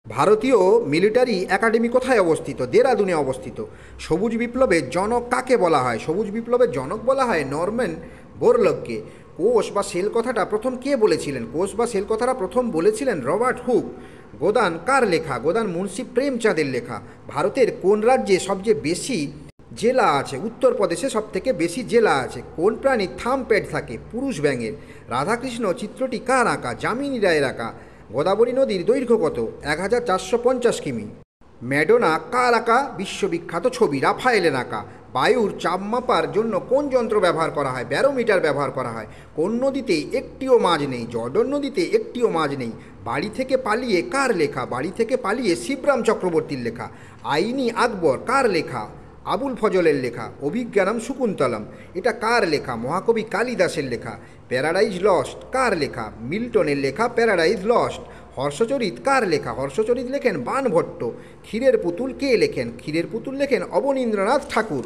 ভারতীয় military academy কোথায় অবস্থিত? দেরাদুনে অবস্থিত। সবুজ বিপ্লবের জনক কাকে বলা হয়? সবুজ বিপ্লবের জনক বলা হয় নরম্যান বোরলগকে। কোষ বা সেল কথাটা প্রথম কে বলেছিলেন? কোষ বা সেল কথাটা প্রথম বলেছিলেন রবার্ট হুক। গোদান কার লেখা? গোদান মুন্সি প্রেমচাঁদের লেখা। ভারতের কোন রাজ্যে সবচেয়ে বেশি জেলা আছে? উত্তরপ্রদেশে সবথেকে বেশি জেলা আছে। কোন প্রাণীর থাম প্যাড থাকে? পুরুষ ব্যাঙের। রাধাকৃষ্ণ চিত্রটি কার আঁকা? যামিনী রায়ের আঁকা। গোদাবরী নদীর দৈর্ঘ্য কত? 1450 কিমি। ম্যাডোনা কার আঁকা বিশ্ববিখ্যাত ছবি? রাফায়েলের আঁকা। বায়ুর চাপ মাপার জন্য কোন যন্ত্র ব্যবহার করা হয়? ব্যারোমিটার ব্যবহার করা হয়। কোন নদীতে একটিও মাছ নেই? জর্ডন নদীতে একটিও মাছ নেই। বাড়ি থেকে পালিয়ে কার লেখা? বাড়ি থেকে পালিয়ে শিবরাম চক্রবর্তীর লেখা। আইনি আকবর কার লেখা? আবুল ফজলের লেখা। অভিজ্ঞানম শকুন্তলম এটা কার লেখা? মহাকবি কালিদাসের লেখা। প্যারাডাইজ লস্ট কার লেখা? মিল্টনের লেখা প্যারাডাইজ লস্ট। হর্ষচরিত কার লেখা? হর্ষচরিত লেখেন বাণভট্ট। ক্ষীরের পুতুল কে লেখেন? ক্ষীরের পুতুল লেখেন অবনীন্দ্রনাথ ঠাকুর।